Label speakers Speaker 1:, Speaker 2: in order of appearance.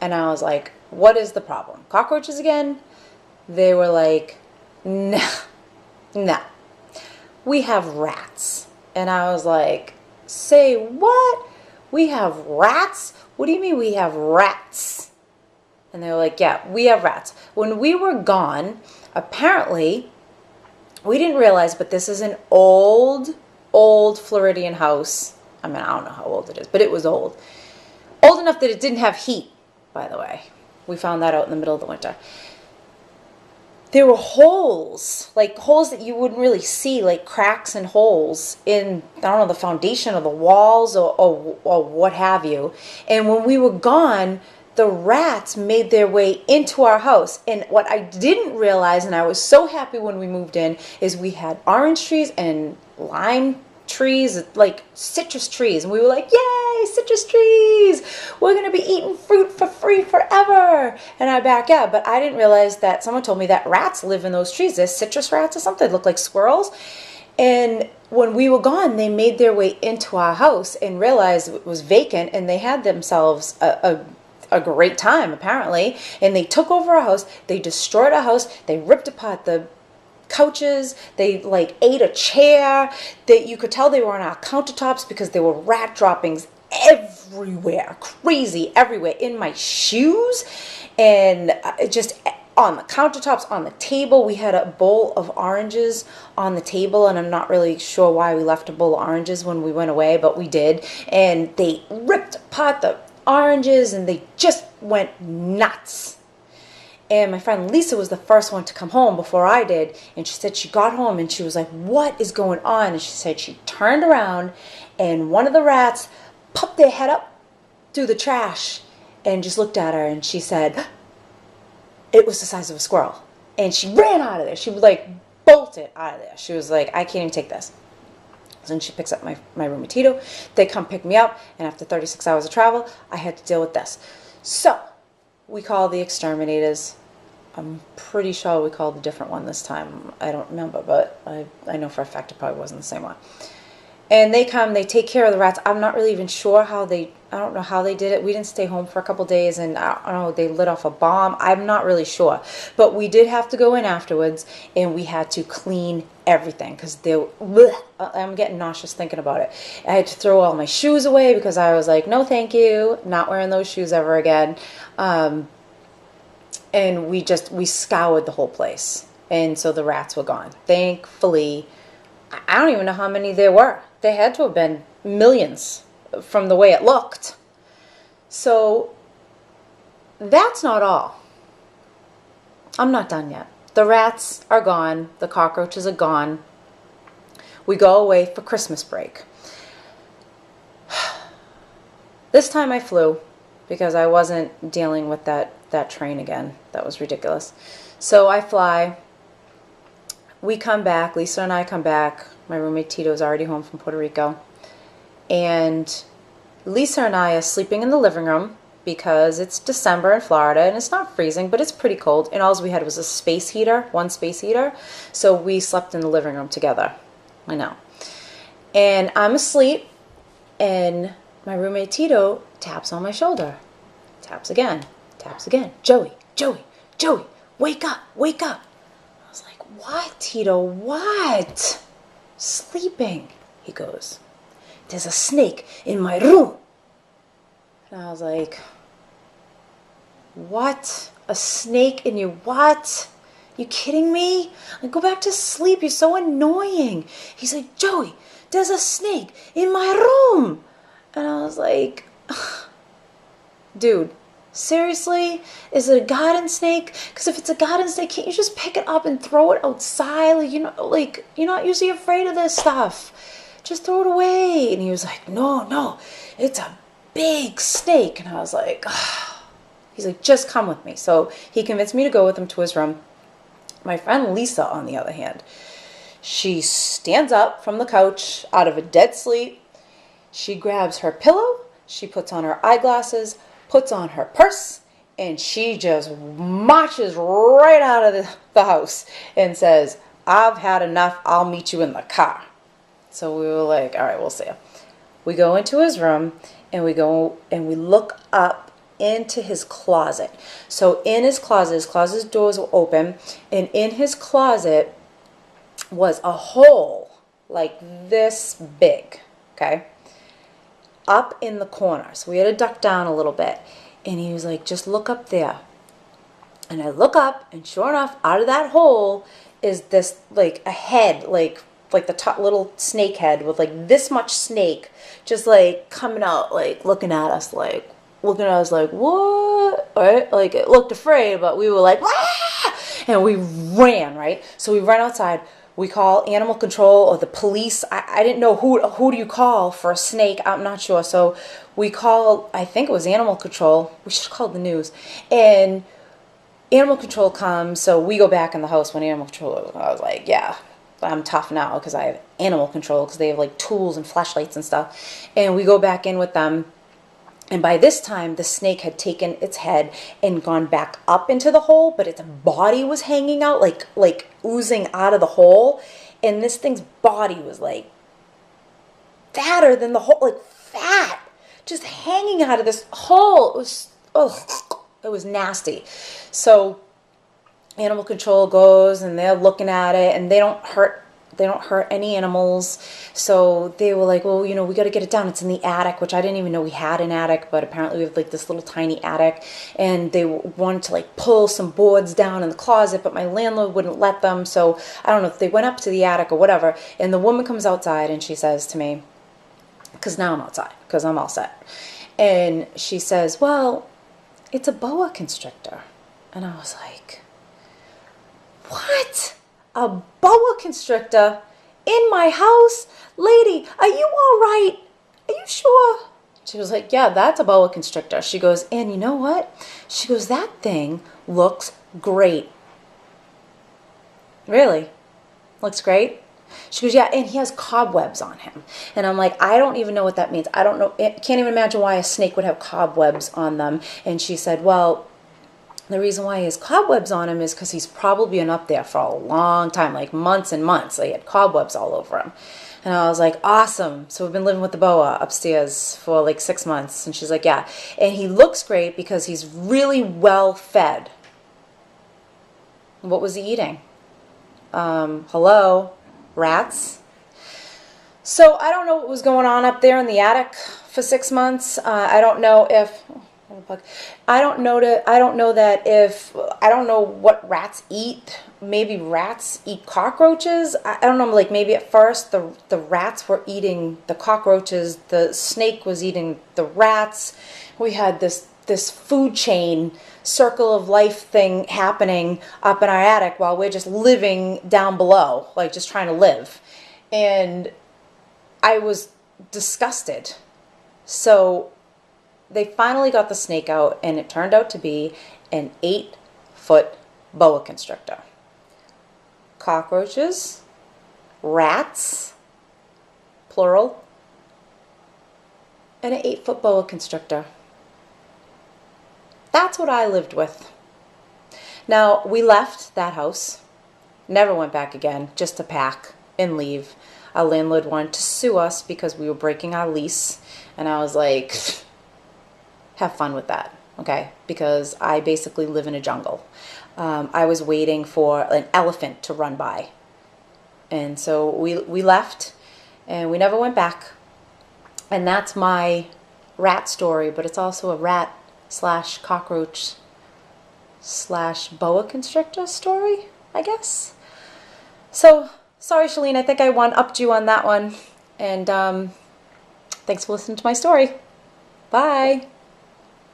Speaker 1: And I was like, what is the problem? Cockroaches again? They were like, nah, nah. We have rats. And I was like, say what? We have rats? What do you mean we have rats? And they were like, yeah, we have rats. When we were gone, apparently, we didn't realize, but this is an old Floridian house. I mean, I don't know how old it is, but it was old. Old enough that it didn't have heat, by the way. We found that out in the middle of the winter. There were holes, like holes that you wouldn't really see, like cracks and holes in, I don't know, the foundation of the walls or what have you. And when we were gone, the rats made their way into our house. And what I didn't realize, and I was so happy when we moved in, is we had orange trees and lime trees, like citrus trees. And we were like, yay, citrus trees! We're going to be eating fruit for free forever in our backyard. But I didn't realize that someone told me that rats live in those trees. There's citrus rats or something. They look like squirrels. And when we were gone, they made their way into our house and realized it was vacant, and they had themselves a great time, apparently. And they took over our house. They destroyed our house. They ripped apart the couches. They like ate a chair. That you could tell they were on our countertops because there were rat droppings everywhere, crazy everywhere, in my shoes, and just on the countertops, on the table. We had a bowl of oranges on the table, and I'm not really sure why we left a bowl of oranges when we went away, but we did. And they ripped apart the oranges, and they just went nuts. And my friend Lisa was the first one to come home before I did. And she said she got home and she was like, what is going on? And she said she turned around and one of the rats popped their head up through the trash and just looked at her. And she said, it was the size of a squirrel. And she ran out of there. She like bolted out of there. She was like, I can't even take this. So then she picks up my roommate Tito. They come pick me up. And after 36 hours of travel, I had to deal with this. So we call the exterminators. I'm pretty sure we called a different one this time. I don't remember, but I know for a fact it probably wasn't the same one. And they come, they take care of the rats. I'm not really even sure I don't know how they did it. We didn't stay home for a couple days, and I don't know, they lit off a bomb. I'm not really sure. But we did have to go in afterwards, and we had to clean everything because I'm getting nauseous thinking about it. I had to throw all my shoes away because I was like, no thank you, not wearing those shoes ever again. And we scoured the whole place. And so the rats were gone. Thankfully, I don't even know how many there were. They had to have been millions from the way it looked. So that's not all. I'm not done yet. The rats are gone. The cockroaches are gone. We go away for Christmas break. This time I flew because I wasn't dealing with that train again. That was ridiculous. So I fly. We come back. Lisa and I come back. My roommate Tito's already home from Puerto Rico. And Lisa and I are sleeping in the living room because it's December in Florida and it's not freezing, but it's pretty cold. And all we had was a space heater, one space heater. So we slept in the living room together. I know. And I'm asleep and my roommate Tito taps on my shoulder. Taps again. Taps again. Joey, Joey, Joey, wake up, wake up. I was like, what, Tito, what? Sleeping. He goes, there's a snake in my room. And I was like, what? A snake in your what? You kidding me? Like, go back to sleep. You're so annoying. He's like, Joey, there's a snake in my room. And I was like, dude, seriously? Is it a garden snake? Because if it's a garden snake, can't you just pick it up and throw it outside? Like, you're not usually afraid of this stuff. Just throw it away. And he was like, no, it's a big snake. And I was like, he's like, just come with me. So he convinced me to go with him to his room. My friend Lisa, on the other hand, she stands up from the couch out of a dead sleep. She grabs her pillow. She puts on her eyeglasses, puts on her purse, and she just marches right out of the house and says, I've had enough. I'll meet you in the car. So we were like, all right, we'll see. We go into his room and we go and we look up into his closet. So in his closet's doors were open, and in his closet was a hole like this big, okay, up in the corner. So we had to duck down a little bit. And he was like, just look up there. And I look up, and sure enough, out of that hole is this, like, a head, like the top little snake head with, like, this much snake just, like, coming out, like, looking at us like, what? Right? Like, it looked afraid, but we were like, ah! And we ran, right? So we run outside. We call animal control or the police. I didn't know who do you call for a snake. I'm not sure. So we call, I think it was animal control. We should have called the news. And animal control comes, so we go back in the house when animal control, I was like, yeah, I'm tough now because I have animal control because they have like tools and flashlights and stuff. And we go back in with them. And by this time, the snake had taken its head and gone back up into the hole, but its body was hanging out, like oozing out of the hole. And this thing's body was like fatter than the hole, like fat, just hanging out of this hole. It was, ugh, it was nasty. So animal control goes, and they're looking at it, and they don't hurt any animals. So they were like, well, you know, we got to get it down. It's in the attic, which I didn't even know we had an attic, but apparently we have like this little tiny attic. And they wanted to like pull some boards down in the closet, but my landlord wouldn't let them. So I don't know if they went up to the attic or whatever. And the woman comes outside and she says to me, because now I'm outside, because I'm all set. And she says, well, it's a boa constrictor. And I was like, what? A boa constrictor in my house? Lady, are you all right? Are you sure? She was like, yeah, that's a boa constrictor. She goes, and you know what? She goes, that thing looks great. Really? Looks great? She goes, yeah, and he has cobwebs on him. And I'm like, I don't even know what that means. I don't know. Can't even imagine why a snake would have cobwebs on them. And she said, well, the reason why he has cobwebs on him is because he's probably been up there for a long time, like months and months. He had cobwebs all over him. And I was like, awesome. So we've been living with the boa upstairs for like 6 months. And she's like, yeah. And he looks great because he's really well fed. What was he eating? Hello? Rats? So I don't know what was going on up there in the attic for 6 months. I don't know if... I don't know what rats eat. Maybe rats eat cockroaches. I don't know, like maybe at first the rats were eating the cockroaches, the snake was eating the rats. We had this food chain circle of life thing happening up in our attic while we're just living down below, like just trying to live. And I was disgusted. So they finally got the snake out, and it turned out to be an 8-foot boa constrictor. Cockroaches, rats, plural, and an 8-foot boa constrictor. That's what I lived with. Now, we left that house, never went back again, just to pack and leave. Our landlord wanted to sue us because we were breaking our lease, and I was like, have fun with that, okay? Because I basically live in a jungle. I was waiting for an elephant to run by. And so we left, and we never went back. And that's my rat story, but it's also a rat / cockroach / boa constrictor story, I guess. So, sorry, Shalene, I think I one-upped you on that one. And thanks for listening to my story. Bye.